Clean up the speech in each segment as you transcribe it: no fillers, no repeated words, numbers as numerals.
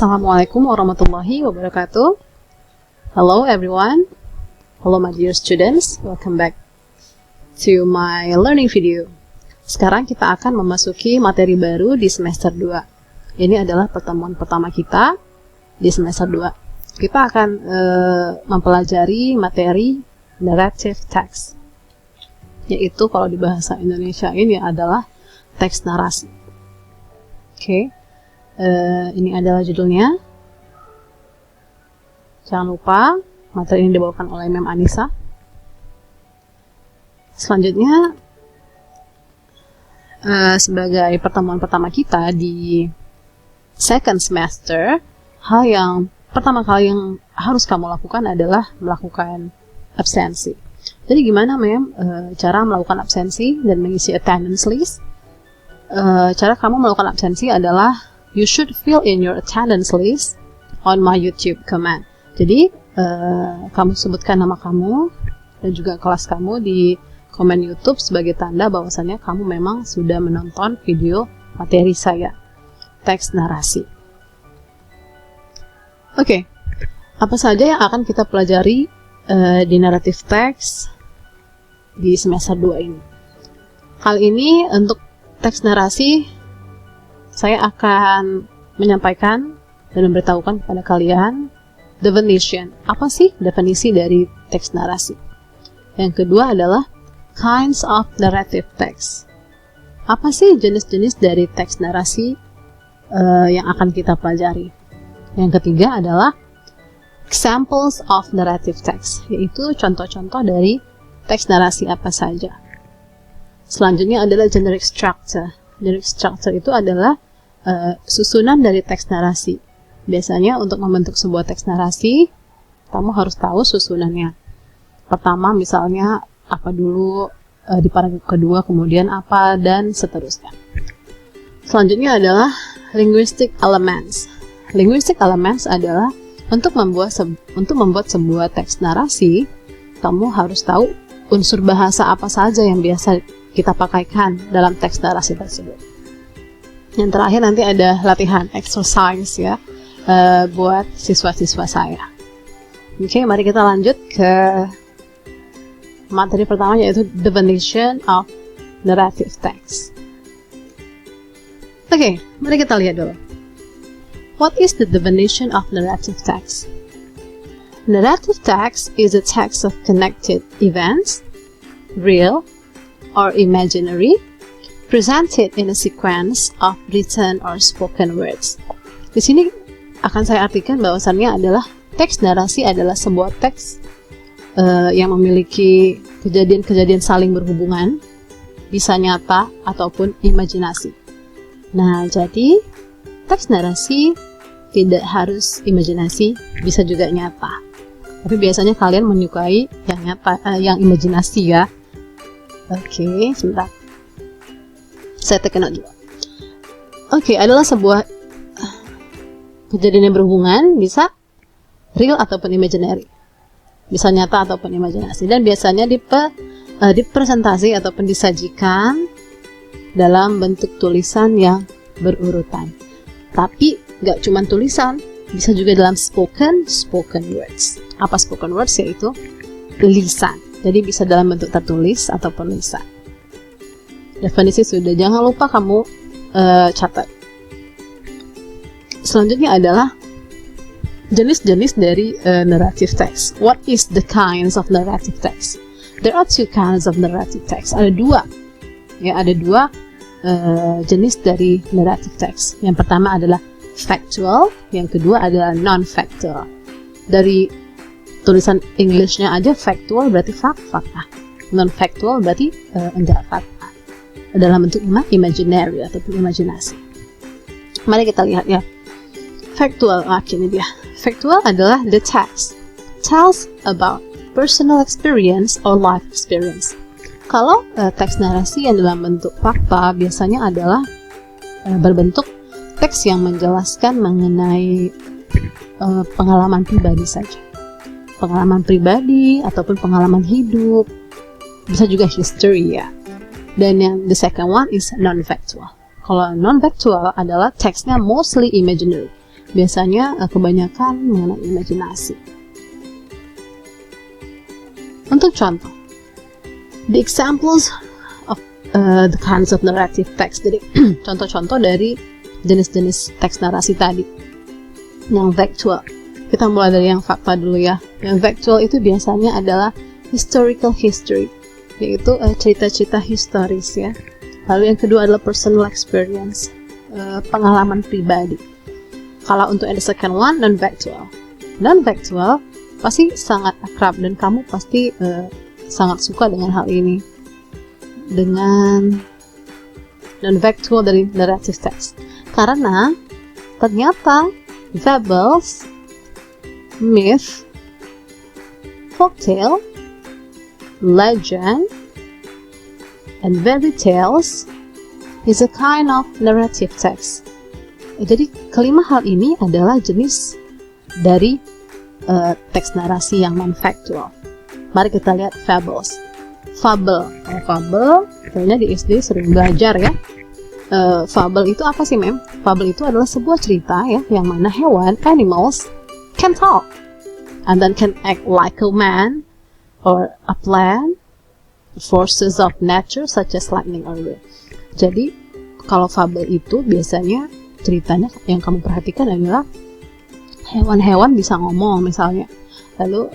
Assalamualaikum warahmatullahi wabarakatuh. Hello everyone. Hello my dear students. Welcome back to my learning video. Sekarang kita akan memasuki materi baru di semester 2. Ini adalah pertemuan pertama kita di semester 2. Kita akan mempelajari materi narrative text. Yaitu kalau di bahasa Indonesia ini adalah teks narasi. Oke. Ini adalah judulnya. Jangan lupa materi ini dibawakan oleh Mem Anissa. Selanjutnya, sebagai pertemuan pertama kita di second semester, hal yang pertama kali yang harus kamu lakukan adalah melakukan absensi. Jadi gimana Mem cara melakukan absensi dan mengisi attendance list? Cara kamu melakukan absensi adalah you should fill in your attendance list on my YouTube comment. Jadi, kamu sebutkan nama kamu dan juga kelas kamu di komen YouTube sebagai tanda bahwasannya kamu memang sudah menonton video materi saya, teks narasi. Oke, apa saja yang akan kita pelajari di narrative text di semester 2 ini? Kali ini untuk teks narasi saya akan menyampaikan dan memberitahukan kepada kalian definition. Apa sih definisi dari teks narasi? Yang kedua adalah kinds of narrative text. Apa sih jenis-jenis dari teks narasi yang akan kita pelajari? Yang ketiga adalah examples of narrative text, yaitu contoh-contoh dari teks narasi apa saja. Selanjutnya adalah generic structure. Generic structure itu adalah susunan dari teks narasi. Biasanya untuk membentuk sebuah teks narasi, kamu harus tahu susunannya. Pertama misalnya apa dulu, di paragraf kedua kemudian apa, dan seterusnya. Selanjutnya adalah linguistic elements. Linguistic elements adalah untuk membuat sebuah teks narasi, kamu harus tahu unsur bahasa apa saja yang biasa kita pakaikan dalam teks narasi tersebut. Yang terakhir nanti ada latihan exercise ya, buat siswa-siswa saya. Oke, mari kita lanjut ke materi pertama, yaitu definition of narrative text. Oke, mari kita lihat dulu. What is the definition of narrative text? Narrative text is a text of connected events, real or imaginary, presented in a sequence of written or spoken words. Di sini akan saya artikan bahwasannya adalah teks narasi adalah sebuah teks yang memiliki kejadian-kejadian saling berhubungan, bisa nyata ataupun imajinasi. Nah, jadi teks narasi tidak harus imajinasi, bisa juga nyata. Tapi biasanya kalian menyukai yang nyata, yang imajinasi ya. Oke, sebentar. Saya tekan dulu. Oke, adalah sebuah kejadian yang berhubungan, bisa real ataupun imaginary, bisa nyata ataupun imajinasi, dan biasanya dipresentasi ataupun disajikan dalam bentuk tulisan yang berurutan. Tapi nggak cuma tulisan, bisa juga dalam spoken words. Apa spoken words? Yaitu lisan. Jadi bisa dalam bentuk tertulis ataupun lisan. Definisi sudah, jangan lupa kamu catat. Selanjutnya adalah jenis-jenis dari narrative text. What is the kinds of narrative text? There are two kinds of narrative text. Ada dua jenis dari narrative text. Yang pertama adalah factual, yang kedua adalah non-factual. Dari tulisan Englishnya aja factual berarti fakta, non-factual berarti enggak fakta, dalam bentuk imaginary ataupun imajinasi. Mari kita lihat ya. Factual, ini dia. Factual adalah the text tells about personal experience or life experience. Kalau teks narasi yang dalam bentuk fakta biasanya adalah berbentuk teks yang menjelaskan mengenai pengalaman pribadi saja. Pengalaman pribadi ataupun pengalaman hidup. Bisa juga history ya. Dan yang the second one is non-factual. Kalau non-factual adalah teksnya mostly imaginary. biasanya kebanyakan mengenai imajinasi. Untuk contoh, the examples of the kinds of narrative text. Jadi contoh-contoh dari jenis-jenis teks narasi tadi. Yang factual, kita mulai dari yang fakta dulu ya. Yang factual itu biasanya adalah historical history, yaitu cerita-cerita historis ya. Lalu yang kedua adalah personal experience, pengalaman pribadi. Kalau untuk the second one, non-factual. Non-factual pasti sangat akrab dan kamu pasti sangat suka dengan hal ini, dengan non-factual dari narrative text, karena ternyata fables, myth, folktale, legend, and fairy tales is a kind of narrative text. Jadi kelima hal ini adalah jenis dari teks narasi yang non-factual. Mari kita lihat fables. Fable, kayaknya di SD sering belajar ya. Fable itu apa sih, Mem? Fable itu adalah sebuah cerita ya, yang mana hewan, animals, can talk, and then can act like a man, or a plant, forces of nature such as lightning or wind. Jadi, kalau fable itu biasanya ceritanya yang kamu perhatikan adalah hewan-hewan bisa ngomong misalnya, lalu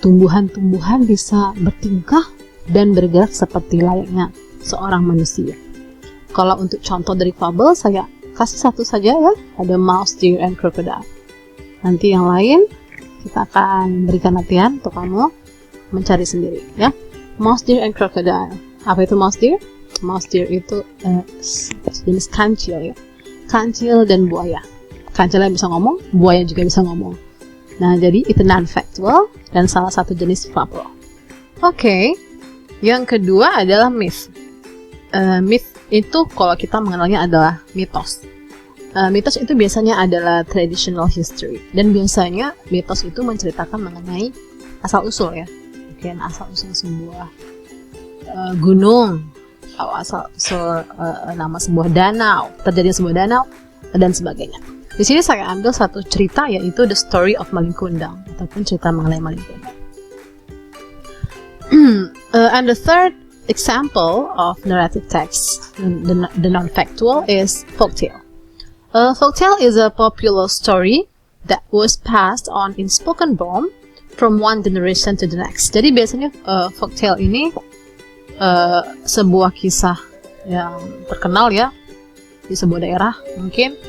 tumbuhan-tumbuhan bisa bertingkah dan bergerak seperti layaknya seorang manusia. Kalau untuk contoh dari fable, saya kasih satu saja ya, ada mouse, deer, and crocodile. Nanti yang lain kita akan berikan latihan untuk kamu mencari sendiri ya. Mouse, deer, and crocodile. Apa itu mouse, deer? Mouse, deer itu jenis kancil ya, kancil dan buaya. Kancilnya bisa ngomong, buaya juga bisa ngomong. Nah, jadi itu non-factual dan salah satu jenis fable. Oke, yang kedua adalah myth. Myth itu kalau kita mengenalnya adalah mitos. Mitos itu biasanya adalah traditional history, dan biasanya mitos itu menceritakan mengenai asal-usul ya. Mungkin asal-usul sebuah gunung, atau asal-usul nama sebuah danau, terjadi sebuah danau, dan sebagainya. Di sini saya ambil satu cerita, yaitu The Story of Malin Kundang, ataupun cerita mengenai Malin Kundang. And the third example of narrative text, the non-factual, is folktale. Folktale is a popular story that was passed on in spoken form from one generation to the next. Jadi biasanya folktale ini sebuah kisah yang terkenal ya di sebuah daerah mungkin,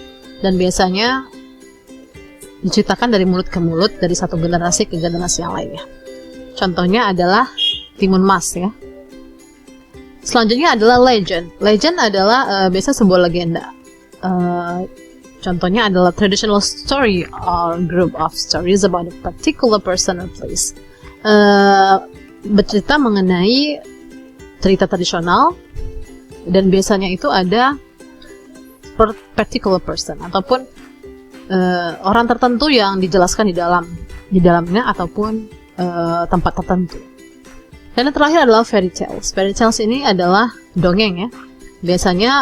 dan biasanya diceritakan dari mulut ke mulut, dari satu generasi ke generasi yang lainnya. Contohnya adalah Timun Mas ya. Selanjutnya adalah legend. Legend adalah biasa sebuah legenda. Contohnya adalah traditional story or group of stories about a particular person or place. Bercerita mengenai cerita tradisional, dan biasanya itu ada particular person ataupun orang tertentu yang dijelaskan di dalamnya ataupun tempat tertentu. Dan yang terakhir adalah fairy tales. Fairy tales ini adalah dongeng ya. Biasanya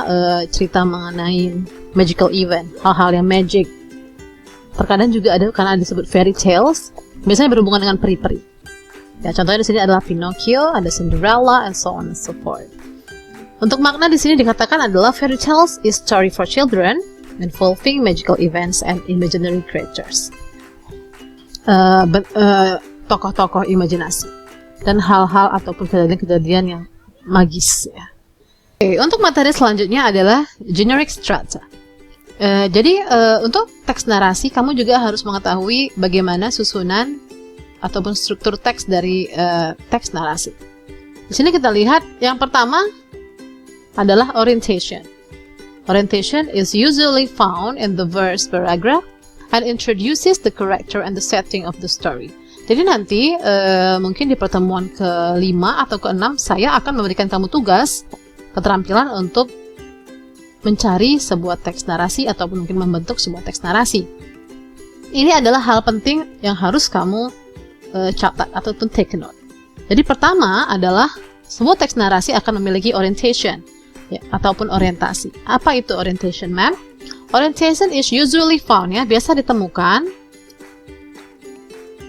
cerita mengenai magical event, hal-hal yang magic. Terkadang juga ada karena disebut fairy tales, biasanya berhubungan dengan peri-peri. Ya, contohnya di sini adalah Pinocchio, ada Cinderella, and so on and so forth. Untuk makna di sini dikatakan adalah fairy tales is story for children involving magical events and imaginary creatures. Tokoh-tokoh imajinasi dan hal-hal ataupun kejadian-kejadian yang magis ya. Oke, untuk materi selanjutnya adalah generic strata. Jadi untuk teks narasi kamu juga harus mengetahui bagaimana susunan ataupun struktur teks dari teks narasi. Di sini kita lihat yang pertama adalah orientation. Orientation is usually found in the verse paragraph and introduces the character and the setting of the story. Jadi nanti mungkin di pertemuan ke-5 atau ke-6 saya akan memberikan kamu tugas, keterampilan untuk mencari sebuah teks narasi ataupun mungkin membentuk sebuah teks narasi. Ini adalah hal penting yang harus kamu catat ataupun take note. Jadi pertama adalah sebuah teks narasi akan memiliki orientation ya, ataupun orientasi. Apa itu orientation, ma'am? Orientation is usually found, ya, biasa ditemukan.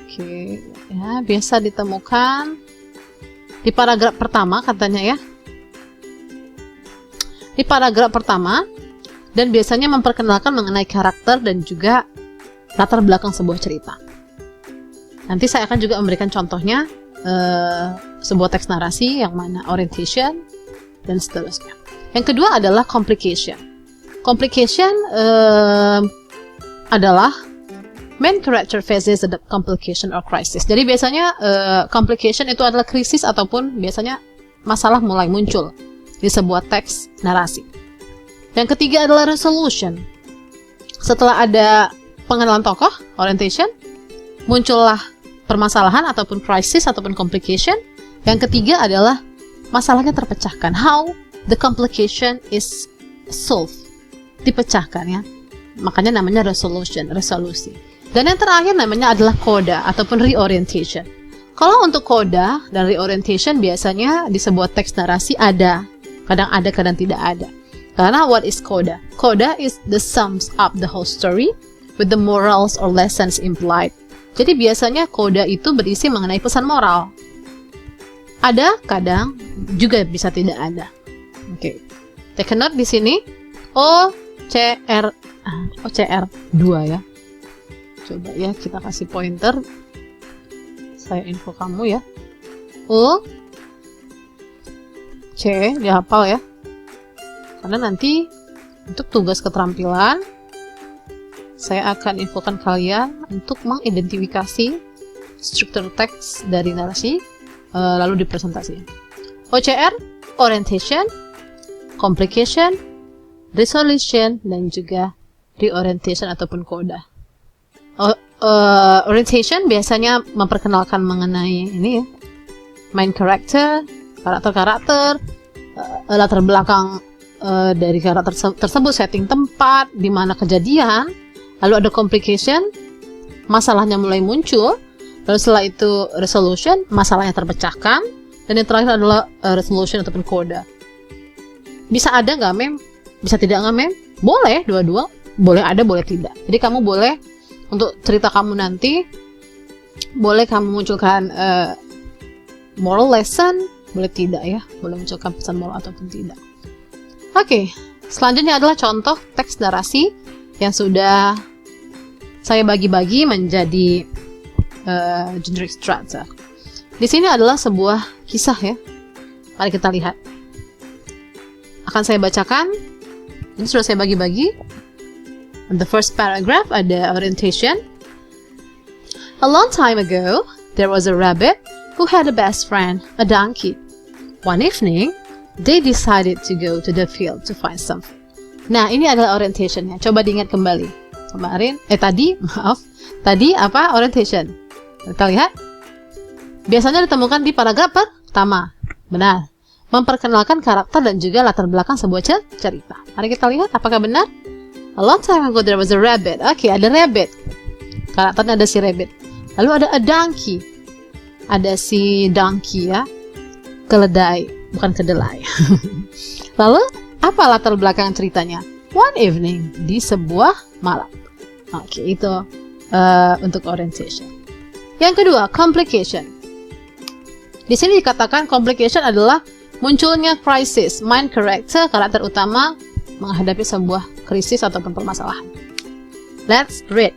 Oke, ya, biasa ditemukan di paragraf pertama katanya ya. Di paragraf pertama, dan biasanya memperkenalkan mengenai karakter dan juga latar belakang sebuah cerita. Nanti saya akan juga memberikan contohnya sebuah teks narasi yang mana orientation dan seterusnya. Yang kedua adalah complication. Complication adalah main character faces the complication or crisis. Jadi biasanya complication itu adalah krisis ataupun biasanya masalah mulai muncul di sebuah teks narasi. Yang ketiga adalah resolution. Setelah ada pengenalan tokoh, orientation, muncullah permasalahan ataupun crisis ataupun complication. Yang ketiga adalah masalahnya terpecahkan. How the complication is solved. Dipecahkan, ya. Makanya namanya resolution, resolusi. Dan yang terakhir namanya adalah coda ataupun reorientation. Kalau untuk coda dan reorientation biasanya di sebuah teks narasi ada. Kadang ada, kadang tidak ada. Karena what is coda? Coda is the sums up the whole story with the morals or lessons implied. Jadi biasanya coda itu berisi mengenai pesan moral. Ada, kadang juga bisa tidak ada. Oke. Take a note di sini. OCR 2 ya. Coba ya kita kasih pointer. Saya info kamu ya. O C dihafal ya. Karena nanti untuk tugas keterampilan saya akan infokan kalian untuk mengidentifikasi struktur teks dari narasi lalu dipresentasikan. OCR, orientation, complication, resolution, dan juga reorientation ataupun coda. Orientation biasanya memperkenalkan mengenai ini ya, main character, karakter-karakter, latar belakang dari karakter tersebut, setting tempat, di mana kejadian. Lalu ada complication, masalahnya mulai muncul. Lalu setelah itu resolution, masalahnya terpecahkan. Dan yang terakhir adalah resolution ataupun coda. Bisa ada nggak, Mem? Bisa tidak nggak, Mem? Boleh, dua-dua. Boleh ada, boleh tidak. Jadi kamu boleh, untuk cerita kamu nanti, boleh kamu munculkan moral lesson, boleh tidak ya. Boleh munculkan pesan moral ataupun tidak. Oke, selanjutnya adalah contoh teks narasi yang sudah saya bagi-bagi menjadi generic strata. Di sini adalah sebuah kisah ya. Mari kita lihat. Akan saya bacakan. Ini sudah saya bagi-bagi. The first paragraph ada orientation. A long time ago, there was a rabbit who had a best friend, a donkey. One evening, they decided to go to the field to find something. Nah, ini adalah orientationnya. Coba diingat kembali. Tadi apa orientation? Kita lihat. Biasanya ditemukan di paragraf pertama. Benar. Memperkenalkan karakter dan juga latar belakang sebuah cerita. Mari kita lihat apakah benar. A long time ago there was a rabbit. Oke, ada rabbit. Karakternya ada si rabbit. Lalu ada a donkey. Ada si donkey ya. Keledai, bukan kedelai. Lalu apa latar belakang ceritanya? One evening, di sebuah malam. Oke, itu untuk orientation. Yang kedua, complication. Di sini dikatakan complication adalah munculnya crisis, main character, karakter utama menghadapi sebuah krisis ataupun permasalahan. Let's read.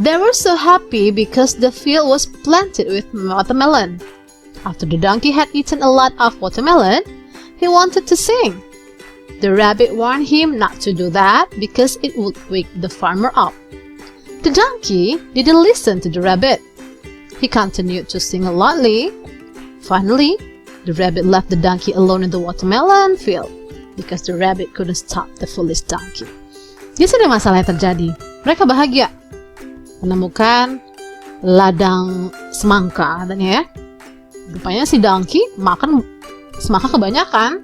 They were so happy because the field was planted with watermelon. After the donkey had eaten a lot of watermelon, he wanted to sing. The rabbit warned him not to do that because it would wake the farmer up. The donkey didn't listen to the rabbit. He continued to sing loudly. Finally, the rabbit left the donkey alone in the watermelon field because the rabbit couldn't stop the foolish donkey. Di sini masalah yang terjadi. Mereka bahagia menemukan ladang semangka katanya ya. Rupanya si donkey makan semangka kebanyakan.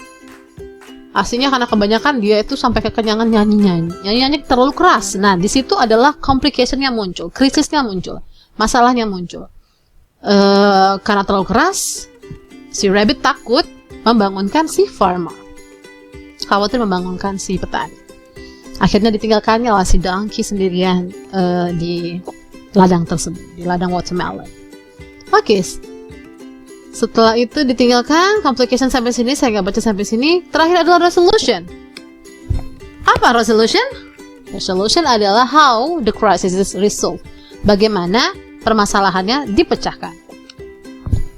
Aslinya karena kebanyakan dia itu sampai kekenyangan nyanyi terlalu keras. Nah, di situ adalah complication-nya muncul, krisisnya muncul, masalahnya muncul. Karena terlalu keras, si rabbit takut membangunkan si farmer. Khawatir membangunkan si petani. Akhirnya ditinggalkannya lah si donkey sendirian di ladang tersebut, di ladang watermelon. Oke, setelah itu ditinggalkan, complication sampai sini, saya nggak baca sampai sini. Terakhir adalah resolution. Apa resolution? Resolution adalah how the crisis is resolved. Bagaimana permasalahannya dipecahkan.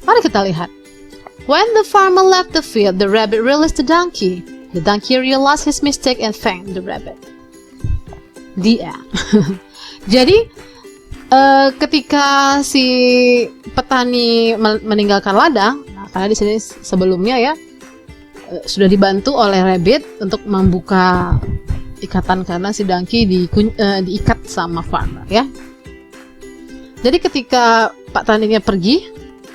Mari kita lihat. When the farmer left the field, the rabbit released the donkey. The donkey realized his mistake and thanked the rabbit. Dia. Jadi ketika si petani meninggalkan ladang, nah, karena di sini sebelumnya ya sudah dibantu oleh rabbit untuk membuka ikatan karena si donkey diikat sama farmer ya. Jadi ketika Pak Taninya pergi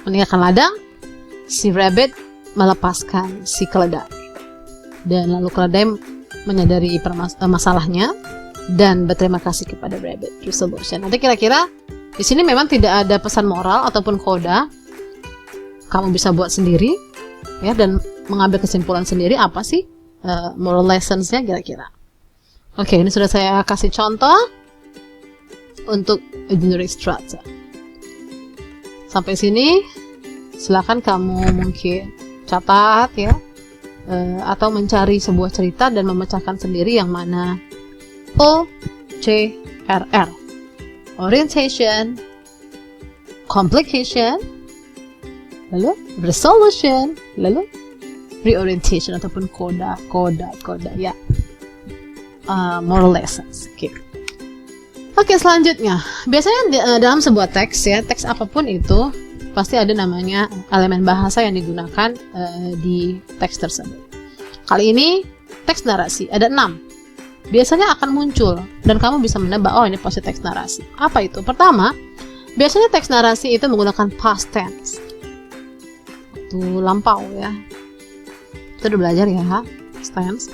meninggalkan ladang, si rabbit melepaskan si keledai. Dan lalu keledai menyadari masalahnya dan berterima kasih kepada rabbit. Resolution. Nanti kira-kira di sini memang tidak ada pesan moral ataupun koda. Kamu bisa buat sendiri ya dan mengambil kesimpulan sendiri apa sih moral lessons-nya kira-kira. Oke, ini sudah saya kasih contoh untuk generic structure. Sampai sini silakan kamu mungkin catat ya. Atau mencari sebuah cerita dan memecahkan sendiri yang mana OCRR, orientation, complication, lalu resolution, lalu reorientation ataupun koda ya, moral lessons. Oke, selanjutnya biasanya dalam sebuah teks ya, teks apapun itu pasti ada namanya elemen bahasa yang digunakan di teks tersebut. Kali ini teks narasi ada 6. Biasanya akan muncul dan kamu bisa menebak, oh ini pasti teks narasi. Apa itu? Pertama, biasanya teks narasi itu menggunakan past tense. Itu lampau ya. Kita udah belajar ya, past tense.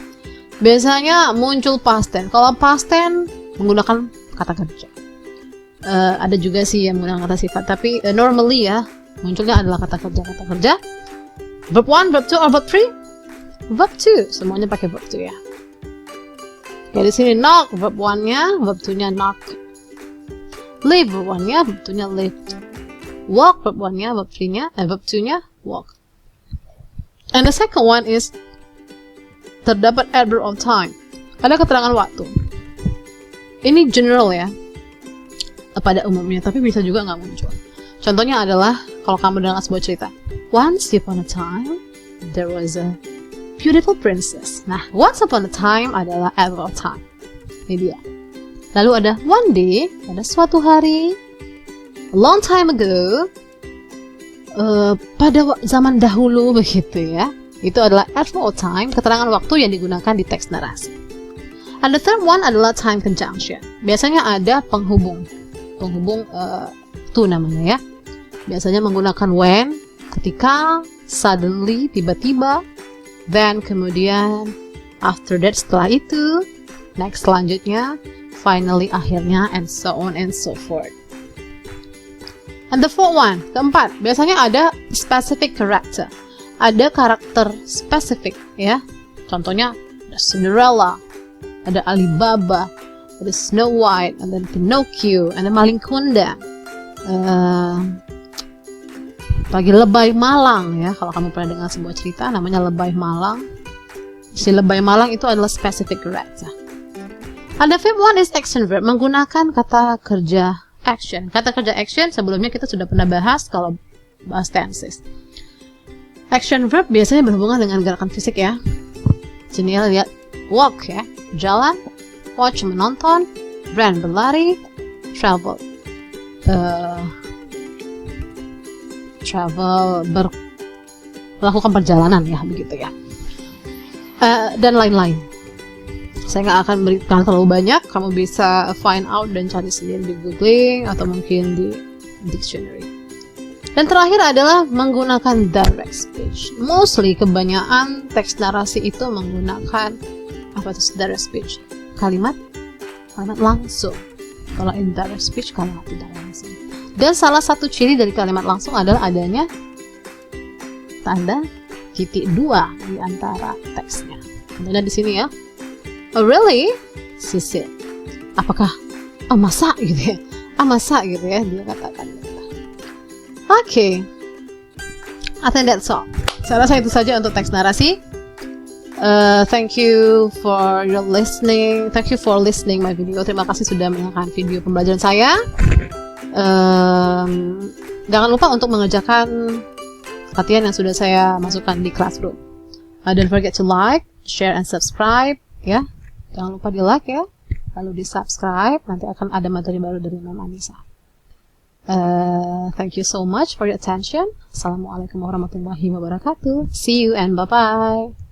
Biasanya muncul past tense. Kalau past tense menggunakan kata kerja. Ada juga sih yang menggunakan kata sifat, tapi normally ya munculnya adalah kata kerja. Verb 1, verb 2, or verb 3? Verb 2, semuanya pakai verb 2 ya. Oke, di sini knock, verb 1-nya, verb 2-nya knock. Leave, verb 1-nya, verb 2-nya lift. Walk, verb 1-nya, verb 2-nya walk. And the second one is terdapat adverb of time. Ada keterangan waktu. Ini general ya, pada umumnya, tapi bisa juga nggak muncul. Contohnya adalah kalau kamu dengar sebuah cerita, once upon a time there was a beautiful princess. Nah, once upon a time adalah adverb of time. Ini dia. Lalu ada one day, ada suatu hari, a long time ago, pada zaman dahulu begitu ya. Itu adalah adverb of time, keterangan waktu yang digunakan di teks narasi. And the third one adalah time conjunction. Biasanya ada penghubung to namanya ya. Biasanya menggunakan when, ketika, suddenly, tiba-tiba, then, kemudian, after that, setelah itu, next, selanjutnya, finally, akhirnya, and so on and so forth. And the fourth one, keempat, biasanya ada specific character. Ada karakter spesifik ya. Contohnya ada Cinderella, ada Alibaba, ada Snow White, ada Pinocchio, ada Maling Kundang, lagi Lebay Malang ya. Kalau kamu pernah dengar sebuah cerita namanya Lebay Malang, si Lebay Malang itu adalah specific character. Ada fifth one is action verb, menggunakan kata kerja action. Kata kerja action sebelumnya kita sudah pernah bahas kalau bahas tenses. Action verb biasanya berhubungan dengan gerakan fisik ya. Sini lihat walk ya, jalan, watch menonton, run berlari, travel melakukan perjalanan ya, begitu ya, dan lain-lain. Saya nggak akan berikan terlalu banyak, kamu bisa find out dan cari sendiri di googling atau mungkin di dictionary. Dan terakhir adalah menggunakan direct speech. Mostly kebanyakan teks narasi itu menggunakan apa itu direct speech? Kalimat langsung. Kalau indirect speech kalimat tidak langsung. Dan salah satu ciri dari kalimat langsung adalah adanya tanda titik 2 di antara teksnya. Contohnya di sini ya. Oh really? Sisil. Apakah masa gitu ya? Masa gitu ya, dia katakan gitu. Oke. I think that's all. Saya rasa itu saja untuk teks narasi. Thank you for your listening. Thank you for listening my video. Terima kasih sudah menonton video pembelajaran saya. Jangan lupa untuk mengerjakan latihan yang sudah saya masukkan di Classroom. Don't forget to like, share, and subscribe. Ya, jangan lupa di like ya, lalu di subscribe. Nanti akan ada materi baru dari Mama Anissa. Thank you so much for your attention. Assalamualaikum warahmatullahi wabarakatuh. See you and bye bye.